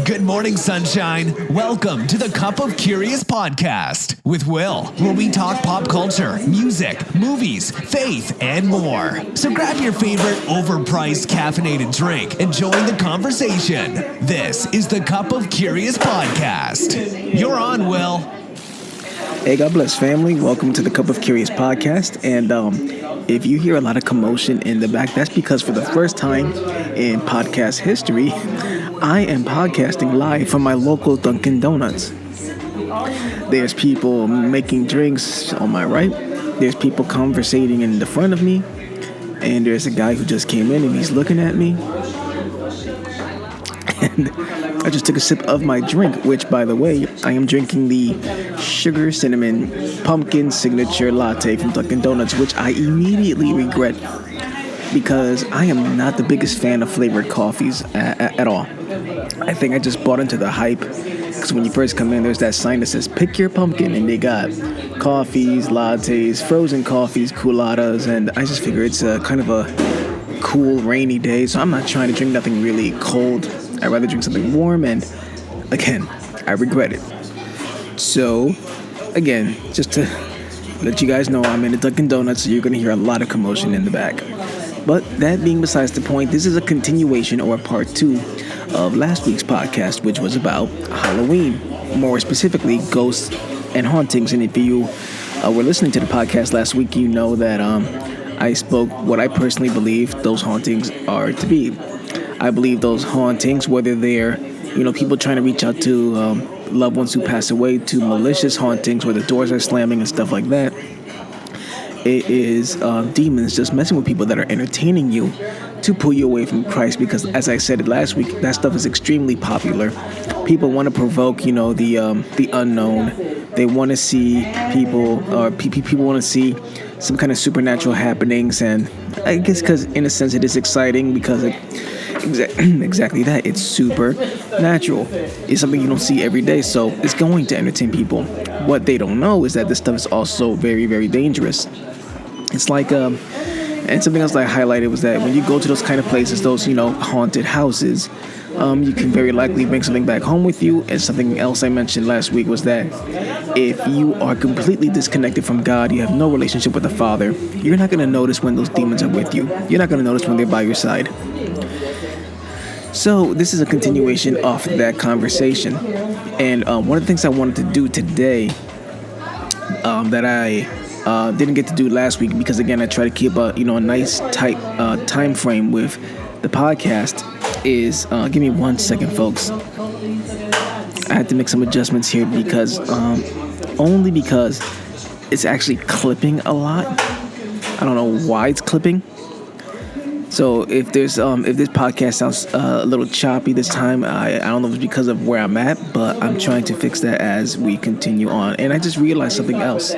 Good morning, sunshine. Welcome to the Cup of Curious podcast with Will, where we talk pop culture, music, movies, faith, and more. So grab your favorite overpriced caffeinated drink and join the conversation. This is the Cup of Curious podcast. You're on, Will. Hey, God bless, family. Welcome to the Cup of Curious podcast. And if you hear a lot of commotion in the back, that's because for the first time in podcast history, I am podcasting live from my local Dunkin Donuts. There's people making drinks on my right. There's people conversating in the front of me. And there's a guy who just came in and he's looking at me. And I just took a sip of my drink, which, by the way, I am drinking the sugar cinnamon pumpkin signature latte from Dunkin Donuts, which I immediately regret because I am not the biggest fan of flavored coffees at all. I think I just bought into the hype because when you first come in, there's that sign that says pick your pumpkin, and they got coffees, lattes, frozen coffees, cooladas, and I just figure it's a kind of a cool rainy day, so I'm not trying to drink nothing really cold. I'd rather drink something warm, and again, I regret it. So, again, just to let you guys know, I'm in a Dunkin Donuts, so you're going to hear a lot of commotion in the back. But that being besides the point, this is a continuation or part 2 of last week's podcast, which was about Halloween, more specifically ghosts and hauntings. And if you were listening to the podcast last week, you know that I spoke what I personally believe those hauntings are to be. I believe those hauntings, whether they're, people trying to reach out to loved ones who pass away, to malicious hauntings where the doors are slamming and stuff like that, it is demons just messing with people that are entertaining you to pull you away from Christ. Because, as I said it last week, that stuff is extremely popular. People want to provoke, the unknown. They want to see people want to see some kind of supernatural happenings, and I guess because in a sense it is exciting because exactly that, it's supernatural. It's something you don't see every day, so it's going to entertain people. What they don't know is that this stuff is also very, very dangerous. It's like and something else that I highlighted was that when you go to those kind of places, those haunted houses, you can very likely bring something back home with you. And something else I mentioned last week was that if you are completely disconnected from God, you have no relationship with the Father, you're not going to notice when those demons are with you. You're not going to notice when they're by your side. So this is a continuation of that conversation. And one of the things I wanted to do today that I didn't get to do last week, because again I try to keep a nice tight time frame with the podcast, is give me 1 second, folks. I had to make some adjustments here because only because it's actually clipping a lot. I don't know why it's clipping. So if this podcast sounds a little choppy this time, I don't know if it's because of where I'm at, but I'm trying to fix that as we continue on. And I just realized something else.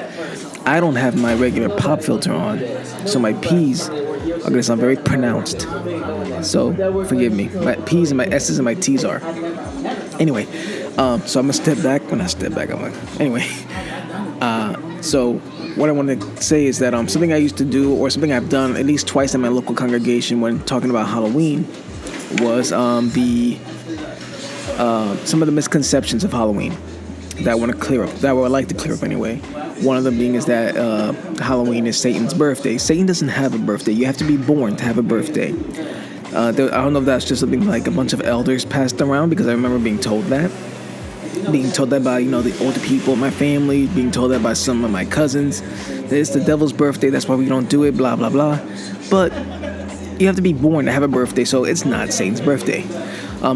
I don't have my regular pop filter on, so my P's are going to sound very pronounced. So forgive me. My P's and my S's and my T's are. Anyway, so I'm going to step back. When I step back, anyway. So what I want to say is that something I used to do, or something I've done at least twice in my local congregation when talking about Halloween, was some of the misconceptions of Halloween that I want to clear up, that I would like to clear up anyway. One of them being is that Halloween is Satan's birthday. Satan doesn't have a birthday. You have to be born to have a birthday. I don't know if that's just something like a bunch of elders passed around, because I remember being told that by the older people in my family, being told that by some of my cousins, that it's the devil's birthday, that's why we don't do it, blah blah blah. But you have to be born to have a birthday, so it's not Satan's birthday.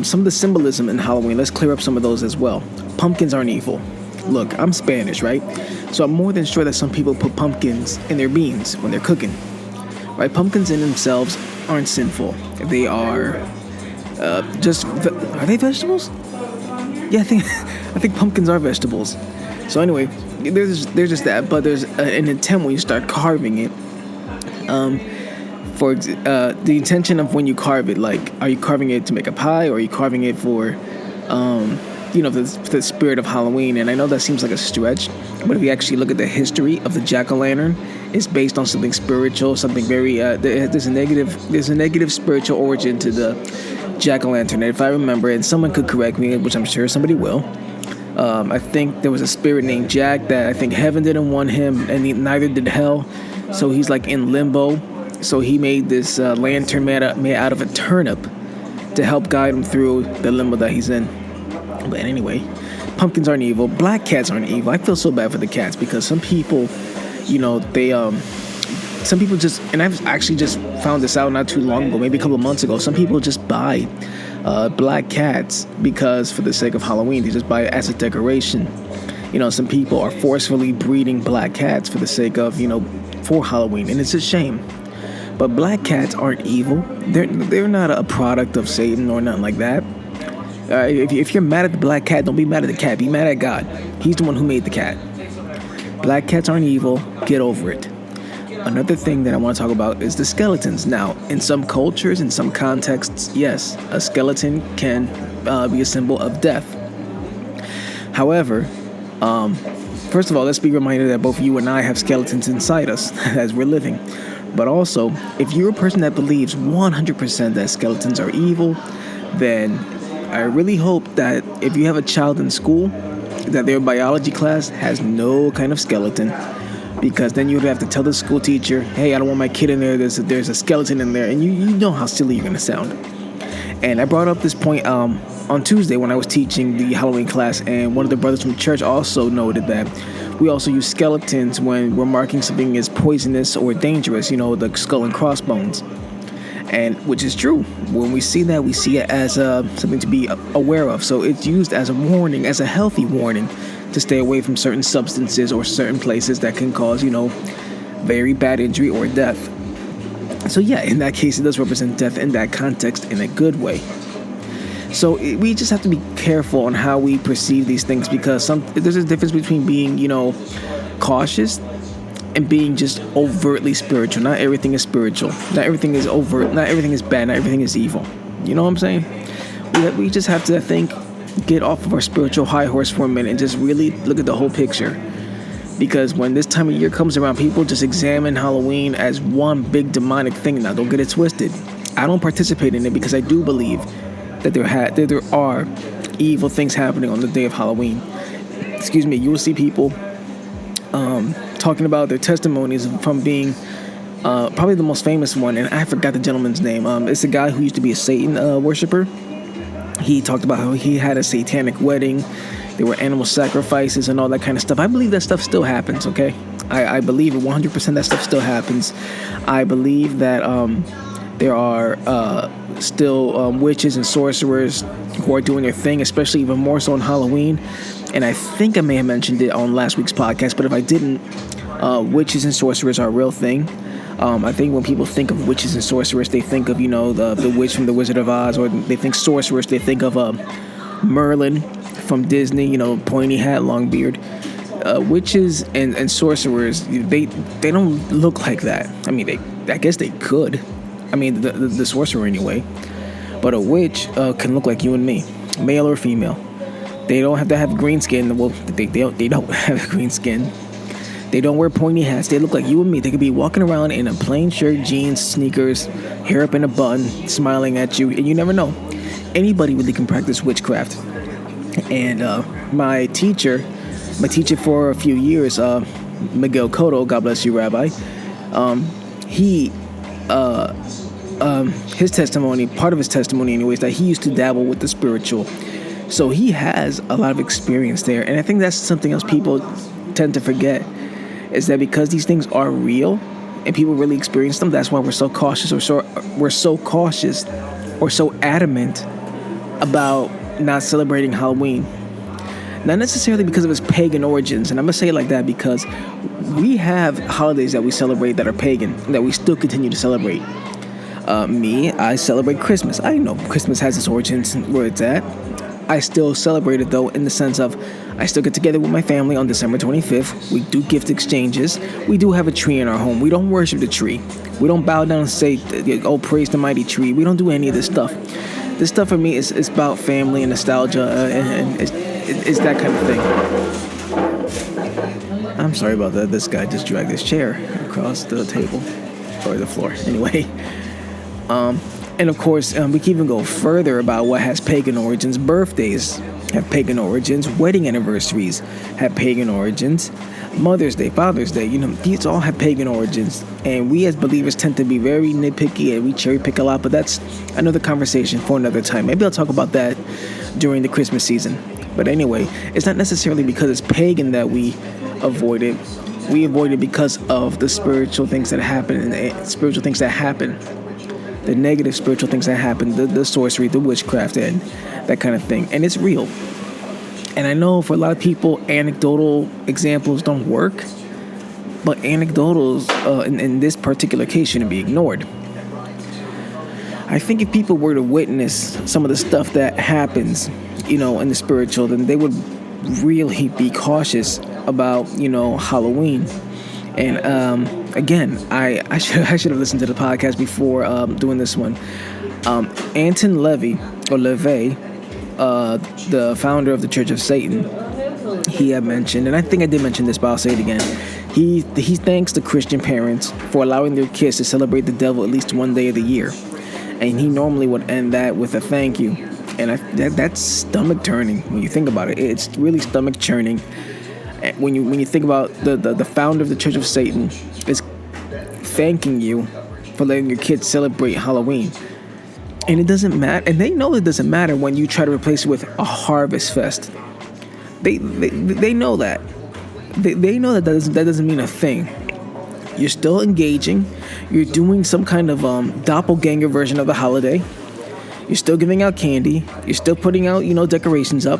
Some of the symbolism in Halloween, let's clear up some of those as well. Pumpkins aren't evil. Look, I'm Spanish, right? So I'm more than sure that some people put pumpkins in their beans when they're cooking, right? Pumpkins in themselves aren't sinful. They are are they vegetables? Yeah, I think pumpkins are vegetables. So anyway, there's just that, but there's an intent when you start carving it. For the intention of when you carve it, like, are you carving it to make a pie, or are you carving it for the spirit of Halloween? And I know that seems like a stretch, but if you actually look at the history of the jack-o'-lantern, it's based on something spiritual, something very there's a negative spiritual origin to the jack-o'-lantern. If I remember, and someone could correct me, which I'm sure somebody will. I think there was a spirit named Jack that I think heaven didn't want him, and neither did hell. So he's like in limbo. So he made this lantern made out of a turnip to help guide him through the limbo that he's in. But anyway, pumpkins aren't evil. Black cats aren't evil. I feel so bad for the cats because some people, some people just, and I've actually just found this out not too long ago, maybe a couple of months ago. Some people just buy black cats because for the sake of Halloween, they just buy it as a decoration. Some people are forcefully breeding black cats for the sake of, for Halloween, and it's a shame. But black cats aren't evil. They're not a product of Satan or nothing like that. If you're mad at the black cat, don't be mad at the cat. Be mad at God. He's the one who made the cat. Black cats aren't evil. Get over it. Another thing that I want to talk about is the skeletons. Now, in some cultures, in some contexts, yes, a skeleton can be a symbol of death. However, first of all, let's be reminded that both you and I have skeletons inside us as we're living. But also, if you're a person that believes 100% that skeletons are evil, then I really hope that if you have a child in school, that their biology class has no kind of skeleton. Because then you would have to tell the school teacher, hey, I don't want my kid in there, there's a skeleton in there, and you know how silly you're going to sound. And I brought up this point on Tuesday when I was teaching the Halloween class, and one of the brothers from church also noted that we also use skeletons when we're marking something as poisonous or dangerous, the skull and crossbones. And which is true. When we see that, we see it as something to be aware of. So it's used as a warning, as a healthy warning, to stay away from certain substances or certain places that can cause, very bad injury or death. So yeah, in that case, it does represent death in that context in a good way. So we just have to be careful on how we perceive these things because there's a difference between being, cautious and being just overtly spiritual. Not everything is spiritual. Not everything is overt. Not everything is bad. Not everything is evil. You know what I'm saying? We just have to, get off of our spiritual high horse for a minute and just really look at the whole picture. Because when this time of year comes around, people just examine Halloween as one big demonic thing. Now, don't get it twisted. I don't participate in it because I do believe that there are evil things happening on the day of Halloween. Excuse me. You will see people talking about their testimonies from being probably the most famous one, and I forgot the gentleman's name. It's a guy who used to be a Satan worshiper. He talked about how he had a satanic wedding. There were animal sacrifices and all that kind of stuff. I believe that stuff still happens, okay? I believe it 100% that stuff still happens. I believe that there are still witches and sorcerers who are doing their thing, especially even more so on Halloween. And I think I may have mentioned it on last week's podcast, but if I didn't, witches and sorcerers are a real thing. I think when people think of witches and sorcerers, they think of, the witch from The Wizard of Oz, or they think sorcerers, they think of Merlin from Disney, pointy hat, long beard. Witches and sorcerers, they don't look like that. I mean, I guess they could. I mean, the sorcerer anyway. But a witch can look like you and me, male or female. They don't have to have green skin. Well, they don't have green skin. They don't wear pointy hats. They look like you and me. They could be walking around in a plain shirt, jeans, sneakers, hair up in a bun, smiling at you, and you never know. Anybody really can practice witchcraft. And my teacher for a few years, Miguel Cotto, God bless you, Rabbi, his testimony, part of his testimony anyways, that he used to dabble with the spiritual. So he has a lot of experience there. And I think that's something else people tend to forget, is that because these things are real and people really experience them, that's why we're so cautious or so adamant about not celebrating Halloween. Not necessarily because of its pagan origins, and I'm going to say it like that because we have holidays that we celebrate that are pagan, that we still continue to celebrate. I celebrate Christmas. I know Christmas has its origins where it's at. I still celebrate it, though, in the sense of I still get together with my family on December 25th. We do gift exchanges. We do have a tree in our home. We don't worship the tree. We don't bow down and say, oh, praise the mighty tree. We don't do any of this stuff. This stuff for me is about family and nostalgia, and it's that kind of thing. I'm sorry about that. This guy just dragged his chair across the table or the floor. Anyway, And of course, we can even go further about what has pagan origins. Birthdays have pagan origins. Wedding anniversaries have pagan origins. Mother's Day, Father's Day, these all have pagan origins. And we as believers tend to be very nitpicky and we cherry pick a lot, but that's another conversation for another time. Maybe I'll talk about that during the Christmas season. But anyway, it's not necessarily because it's pagan that we avoid it. We avoid it because of the spiritual things that happen, the negative spiritual things that happen, the sorcery, the witchcraft, and that kind of thing. And it's real. And I know for a lot of people, anecdotal examples don't work, but anecdotals in this particular case shouldn't be ignored. I think if people were to witness some of the stuff that happens, in the spiritual, then they would really be cautious about, Halloween. And again, I should have listened to the podcast before doing this one. Anton LaVey, the founder of the Church of Satan, he had mentioned, and I think I did mention this, but I'll say it again. He thanks the Christian parents for allowing their kids to celebrate the devil at least one day of the year, and he normally would end that with a thank you. And that's stomach turning when you think about it. It's really stomach churning. When you think about the founder of the Church of Satan is thanking you for letting your kids celebrate Halloween. And it doesn't matter. And they know it doesn't matter when you try to replace it with a harvest fest. They know that. They know that doesn't mean a thing. You're still engaging. You're doing some kind of doppelganger version of the holiday. You're still giving out candy. You're still putting out, decorations up.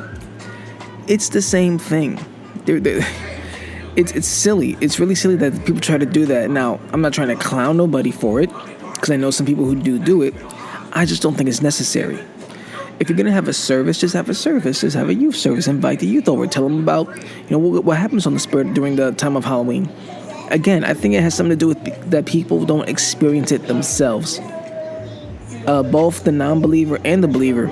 It's the same thing. It's silly. It's really silly that people try to do that. Now, I'm not trying to clown nobody for it, because I know some people who do it. I just don't think it's necessary. If you're going to have a service, just have a service. Just have a youth service. Invite the youth over. Tell them about, what happens on the spirit during the time of Halloween. Again, I think it has something to do with that people don't experience it themselves. Both the non-believer and the believer.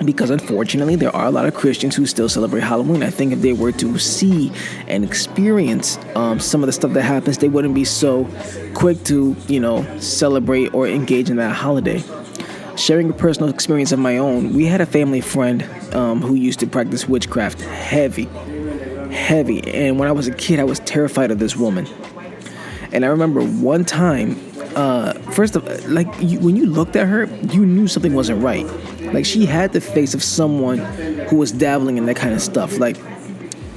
Because unfortunately, there are a lot of Christians who still celebrate Halloween. I think if they were to see and experience some of the stuff that happens, they wouldn't be so quick to, celebrate or engage in that holiday. Sharing a personal experience of my own, we had a family friend who used to practice witchcraft heavy. And when I was a kid, I was terrified of this woman. And I remember one time, when you looked at her, you knew something wasn't right. Like, she had the face of someone who was dabbling in that kind of stuff. Like,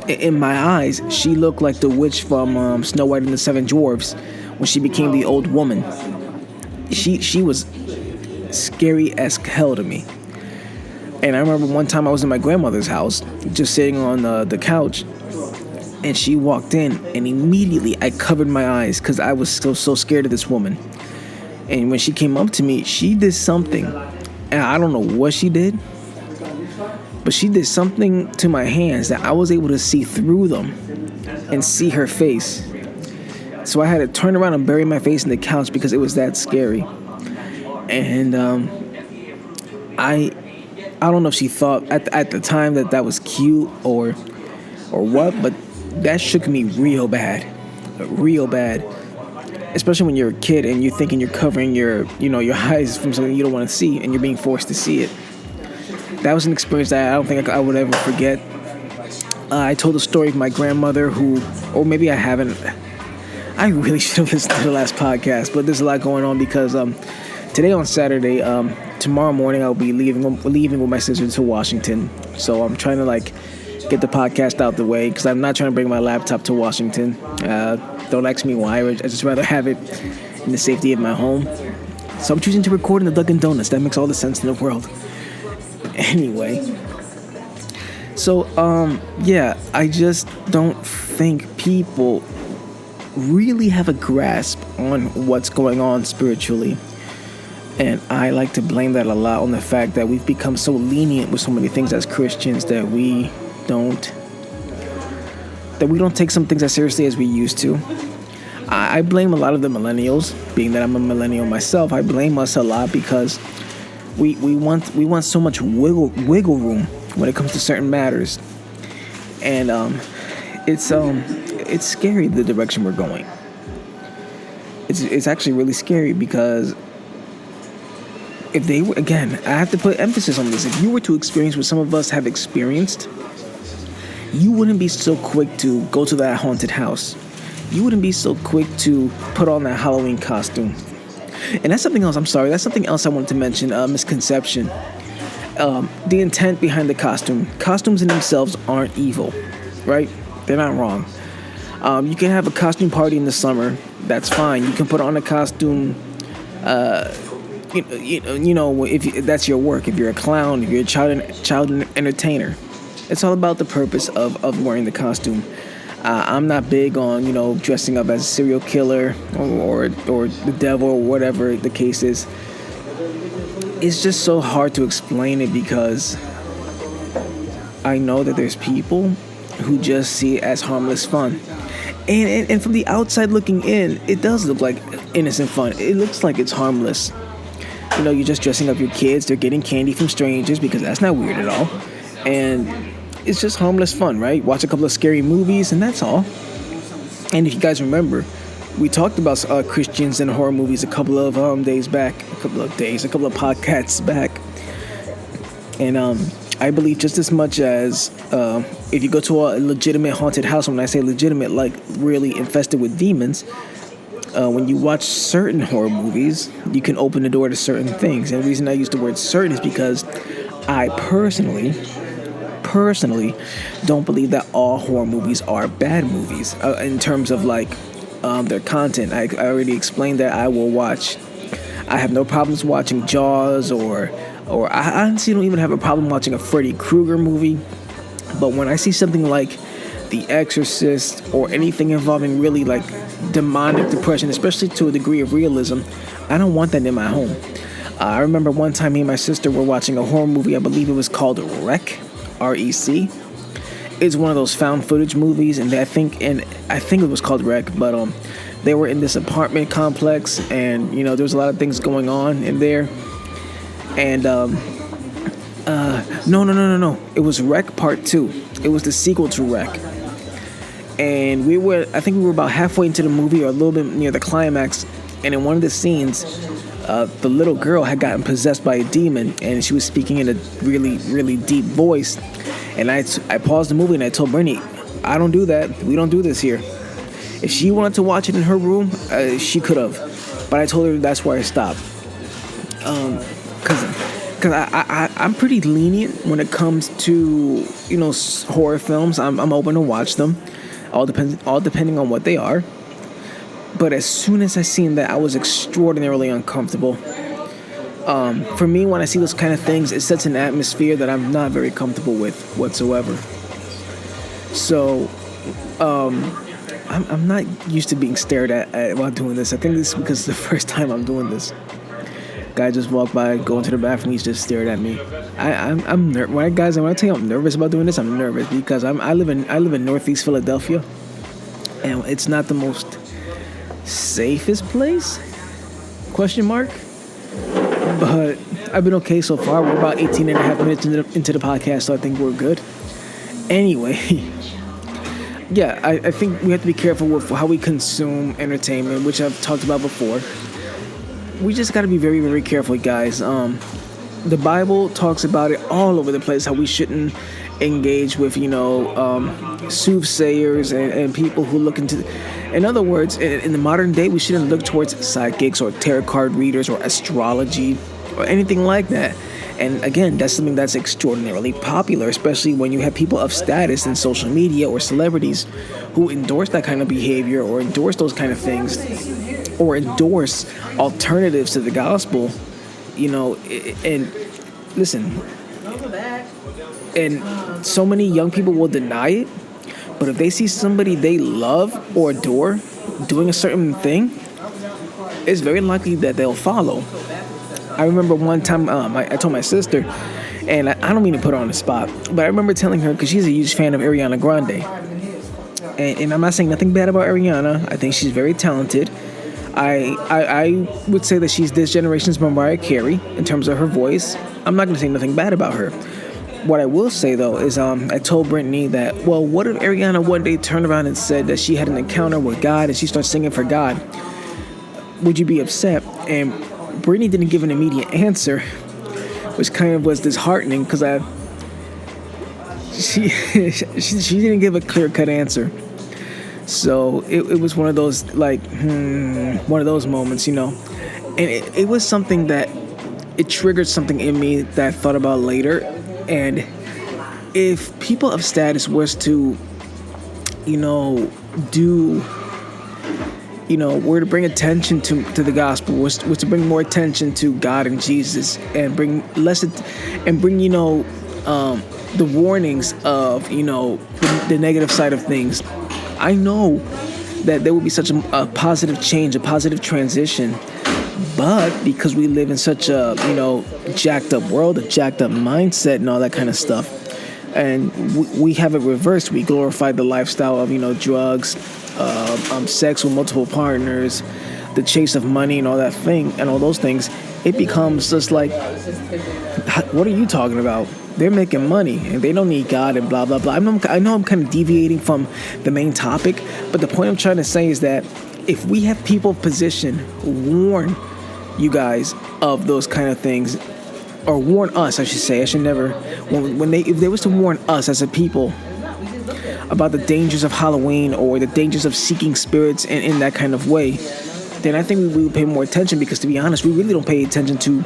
in my eyes, she looked like the witch from Snow White and the Seven Dwarfs when she became the old woman. She was scary as hell to me. And I remember one time I was in my grandmother's house, just sitting on the couch, and she walked in, and immediately I covered my eyes because I was so scared of this woman. And when she came up to me, she did something, and I don't know what she did, but she did something to my hands that I was able to see through them and see her face. So I had to turn around and bury my face in the couch because it was that scary. And I don't know if she thought at the time that was cute or what, but that shook me real bad. Especially when you're a kid and you're thinking you're covering your eyes from something you don't want to see, and you're being forced to see it. That was an experience that I don't think I would ever forget. I told the story of my grandmother or maybe I haven't. I really should have listened to the last podcast, but there's a lot going on because today on Saturday, tomorrow morning I'll be leaving with my sister to Washington. So I'm trying to get the podcast out the way because I'm not trying to bring my laptop to Washington. Don't ask me why. I just rather have it in the safety of my home. So I'm choosing to record in the Dunkin Donuts. That makes all the sense in the world. Anyway. So, I just don't think people really have a grasp on what's going on spiritually. And I like to blame that a lot on the fact that we've become so lenient with so many things as Christians that we don't take some things as seriously as we used to. I blame a lot of the millennials, being that I'm a millennial myself. I blame us a lot because we want so much wiggle room when it comes to certain matters, and it's scary the direction we're going. It's actually really scary because if they were, again, I have to put emphasis on this. If you were to experience what some of us have experienced, you wouldn't be so quick to go to that haunted house. You wouldn't be so quick to put on that Halloween costume. And that's something else, I'm sorry, that's something else I wanted to mention, misconception. The intent behind the costume. Costumes in themselves aren't evil, right? They're not wrong. You can have a costume party in the summer. That's fine. You can put on a costume, if that's your work. If you're a clown, if you're a child entertainer. It's all about the purpose of wearing the costume. I'm not big on, dressing up as a serial killer or the devil or whatever the case is. It's just so hard to explain it because I know that there's people who just see it as harmless fun. And from the outside looking in, it does look like innocent fun. It looks like it's harmless. You're just dressing up your kids. They're getting candy from strangers because that's not weird at all. And it's just harmless fun, right? Watch a couple of scary movies and that's all. And if you guys remember, we talked about Christians and horror movies a couple of podcasts back. And I believe just as much as if you go to a legitimate haunted house, when I say legitimate, like really infested with demons, when you watch certain horror movies, you can open the door to certain things. And the reason I use the word certain is because I personally don't believe that all horror movies are bad movies in terms of their content. I already explained that I have no problems watching Jaws or I honestly don't even have a problem watching a Freddy Krueger movie. But when I see something like The Exorcist or anything involving really demonic depression, especially to a degree of realism, I don't want that in my home. I remember one time me and my sister were watching a horror movie. I believe it was called REC, R-E-C. It's one of those found footage movies, and I think it was called REC, but they were in this apartment complex, and there was a lot of things going on in there. And no, it was REC Part 2. It was the sequel to REC. And I think we were about halfway into the movie or a little bit near the climax, and in one of the scenes, the little girl had gotten possessed by a demon, and she was speaking in a really, really deep voice. And I paused the movie and I told Brittany, I don't do that. We don't do this here. If she wanted to watch it in her room, she could have. But I told her that's where I stopped. Because I'm pretty lenient when it comes to, horror films. I'm open to watch them, all depending on what they are. But as soon as I seen that, I was extraordinarily uncomfortable. For me, when I see those kind of things, it sets an atmosphere that I'm not very comfortable with whatsoever. So, I'm not used to being stared at while doing this. I think this is because it's the first time I'm doing this. Guy just walked by, going to the bathroom, he's just stared at me. I'm nervous. When I tell you I'm nervous about doing this, I'm nervous because I live in Northeast Philadelphia, and it's not the most safest place? Question mark. But I've been okay so far. We're about 18 and a half minutes into the podcast, so I think we're good. Anyway, yeah, I think we have to be careful with how we consume entertainment, which I've talked about before. We just got to be very, very careful, guys. The Bible talks about it all over the place, how we shouldn't engage with, soothsayers and people who look into... In other words, in the modern day, we shouldn't look towards psychics or tarot card readers or astrology or anything like that. And again, that's something that's extraordinarily popular, especially when you have people of status in social media or celebrities who endorse that kind of behavior or endorse those kind of things or endorse alternatives to the gospel, and listen, and so many young people will deny it. But if they see somebody they love or adore doing a certain thing, it's very likely that they'll follow. I remember one time I told my sister, and I don't mean to put her on the spot, but I remember telling her, because she's a huge fan of Ariana Grande. And I'm not saying nothing bad about Ariana. I think she's very talented. I would say that she's this generation's Mariah Carey in terms of her voice. I'm not going to say nothing bad about her. What I will say, though, is I told Brittany that, well, what if Ariana one day turned around and said that she had an encounter with God and she starts singing for God? Would you be upset? And Brittany didn't give an immediate answer, which kind of was disheartening because she didn't give a clear-cut answer. So it was one of those one of those moments, and it was something that it triggered something in me that I thought about later. And if people of status was to, were to bring attention to the gospel, was to bring more attention to God and Jesus, and bring the warnings of the negative side of things, I know that there would be such a positive change, a positive transition. But because we live in such a jacked up world, a jacked up mindset, and all that kind of stuff, and we have it reversed. We glorify the lifestyle of drugs, sex with multiple partners, the chase of money, and all those things. It becomes just like, what are you talking about? They're making money and they don't need God and blah, blah, blah. I know I'm kind of deviating from the main topic, but the point I'm trying to say is that if we have people of position warn you guys of those kind of things, or warn us, I should say. I should never, if they was to warn us as a people about the dangers of Halloween or the dangers of seeking spirits in that kind of way, then I think we would pay more attention, because to be honest, we really don't pay attention to,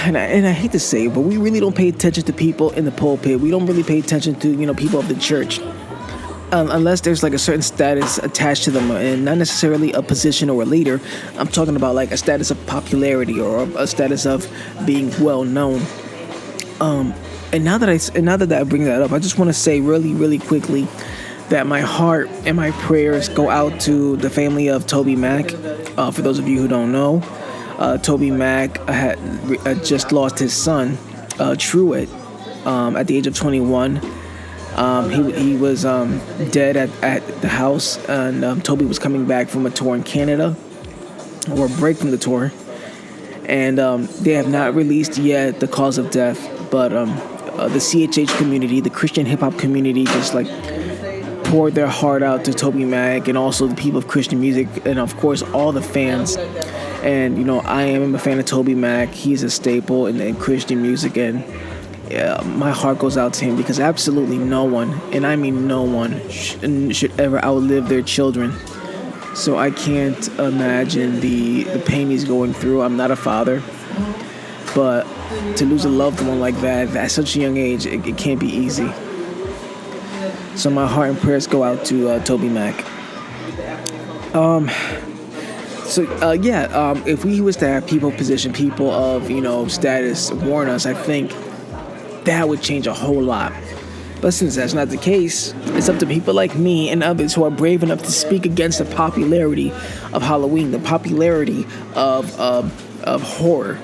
and I hate to say it, but we really don't pay attention to people in the pulpit. We don't really pay attention to, people of the church. Unless there's like a certain status attached to them, and not necessarily a position or a leader. I'm talking about like a status of popularity or a status of being well known. And now that I bring that up, I just want to say really, really quickly that my heart and my prayers go out to the family of Toby Mac. For those of you who don't know, Toby Mac had just lost his son, Truett, at the age of 21. He was dead at the house, and Toby was coming back from a tour in Canada, or a break from the tour, and they have not released yet the cause of death, but the CHH community, the Christian hip-hop community, just like poured their heart out to Toby Mac, and also the people of Christian music, and of course all the fans. And I am a fan of Toby Mac. He's a staple in Christian music, and my heart goes out to him, because absolutely no one, and I mean no one, should ever outlive their children. So I can't imagine the pain he's going through. I'm not a father, but to lose a loved one like that at such a young age, it can't be easy. So my heart and prayers go out to Toby Mac. If we was to have people position, people of status warn us, I think that would change a whole lot. But since that's not the case, it's up to people like me and others who are brave enough to speak against the popularity of Halloween, the popularity of horror.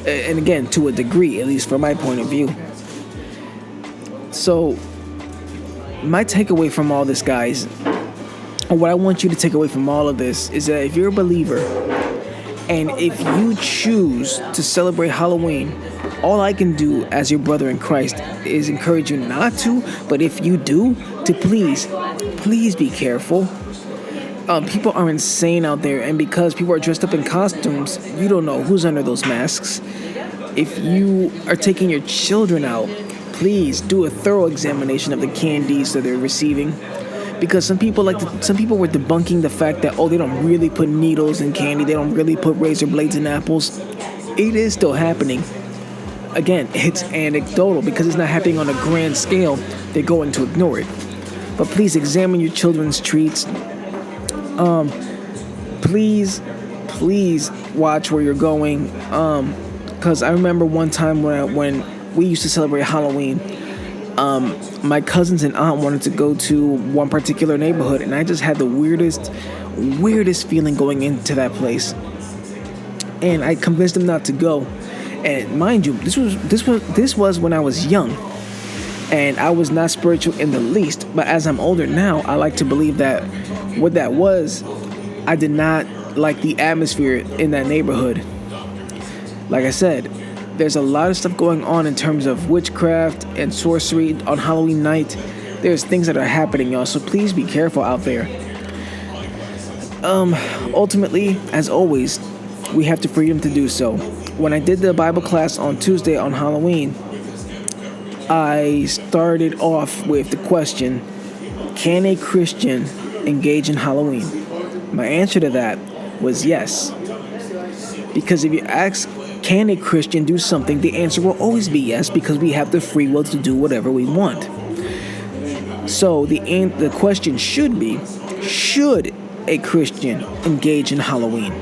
And again, to a degree, at least from my point of view. So, my takeaway from all this, guys, or what I want you to take away from all of this, is that if you're a believer, and if you choose to celebrate Halloween, all I can do as your brother in Christ is encourage you not to, but if you do, to please be careful. People are insane out there, and because people are dressed up in costumes, you don't know who's under those masks. If you are taking your children out, please do a thorough examination of the candies that they're receiving. Because some people were debunking the fact that, they don't really put needles in candy, they don't really put razor blades in apples. It is still happening. Again, it's anecdotal, because it's not happening on a grand scale. They're going to ignore it. But please examine your children's treats. Please watch where you're going. Because I remember one time when we used to celebrate Halloween, my cousins and aunt wanted to go to one particular neighborhood, and I just had the weirdest feeling going into that place. And I convinced them not to go. And mind you, this was when I was young, and I was not spiritual in the least. But as I'm older now, I like to believe that what that was, I did not like the atmosphere in that neighborhood. Like I said, there's a lot of stuff going on in terms of witchcraft and sorcery on Halloween night. There's things that are happening, y'all, so please be careful out there. Ultimately, as always, we have the freedom to do so. When I did the Bible class on Tuesday on Halloween, I started off with the question, can a Christian engage in Halloween? My answer to that was yes. Because if you ask, can a Christian do something, the answer will always be yes, because we have the free will to do whatever we want. So the question should be, should a Christian engage in Halloween?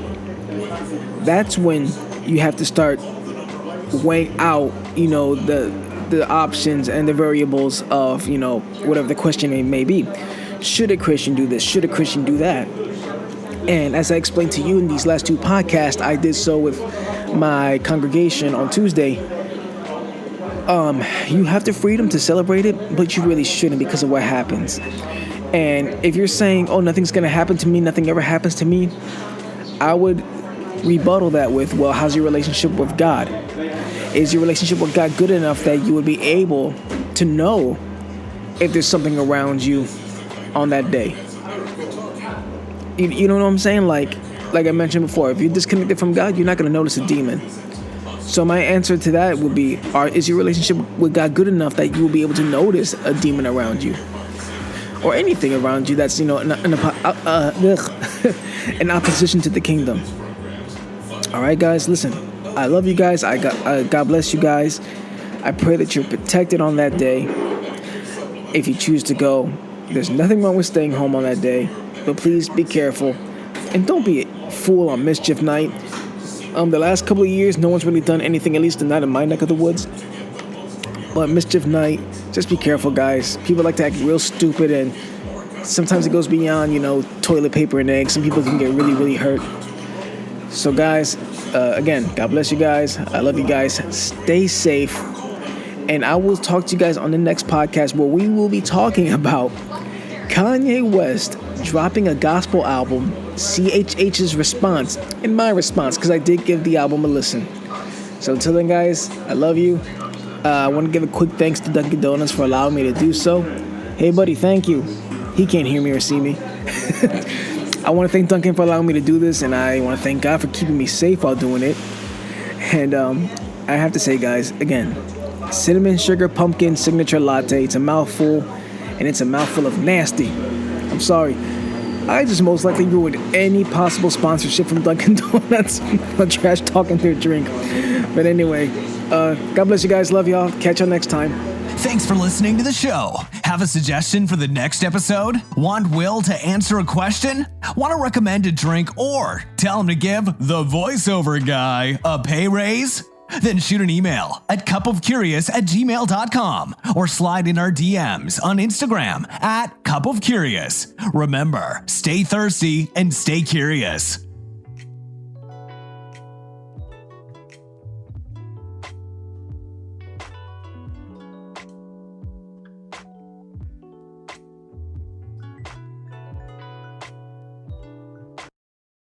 That's when you have to start weighing out, the options and the variables of, whatever the question may be. Should a Christian do this? Should a Christian do that? And as I explained to you in these last two podcasts, I did so with my congregation on Tuesday. You have the freedom to celebrate it, but you really shouldn't because of what happens. And if you're saying, oh, nothing's going to happen to me, nothing ever happens to me, I would rebuttal that with, well, how's your relationship with God? Is your relationship with God good enough that you would be able to know if there's something around you on that day? You know what I'm saying? Like I mentioned before, if you're disconnected from God, you're not going to notice a demon. So my answer to that would be, is your relationship with God good enough that you will be able to notice a demon around you? Or anything around you that's, in opposition to the kingdom. All right, guys, listen. I love you guys. God bless you guys. I pray that you're protected on that day. If you choose to go, there's nothing wrong with staying home on that day. But please be careful. And don't be a fool on mischief night. The last couple of years, no one's really done anything, at least not in my neck of the woods. But mischief night, just be careful, guys. People like to act real stupid, and sometimes it goes beyond, toilet paper and eggs. Some people can get really, really hurt. So, guys, again, God bless you guys. I love you guys. Stay safe. And I will talk to you guys on the next podcast where we will be talking about Kanye West dropping a gospel album, CHH's response, and my response, because I did give the album a listen. So until then, guys, I love you. I want to give a quick thanks to Dunkin Donuts for allowing me to do so. Hey, buddy, thank you. He can't hear me or see me. I want to thank Dunkin for allowing me to do this, and I want to thank God for keeping me safe while doing it. And I have to say, guys, again, cinnamon sugar pumpkin signature latte. It's a mouthful, and it's a mouthful of nasty. I'm sorry. I just most likely ruined any possible sponsorship from Dunkin Donuts for trash talking their drink. But anyway, God bless you guys. Love y'all. Catch y'all next time. Thanks for listening to the show. Have a suggestion for the next episode? Want Will to answer a question? Want to recommend a drink or tell him to give the voiceover guy a pay raise? Then shoot an email at cupofcurious@gmail.com or slide in our DMs on Instagram @cupofcurious. Remember, stay thirsty and stay curious.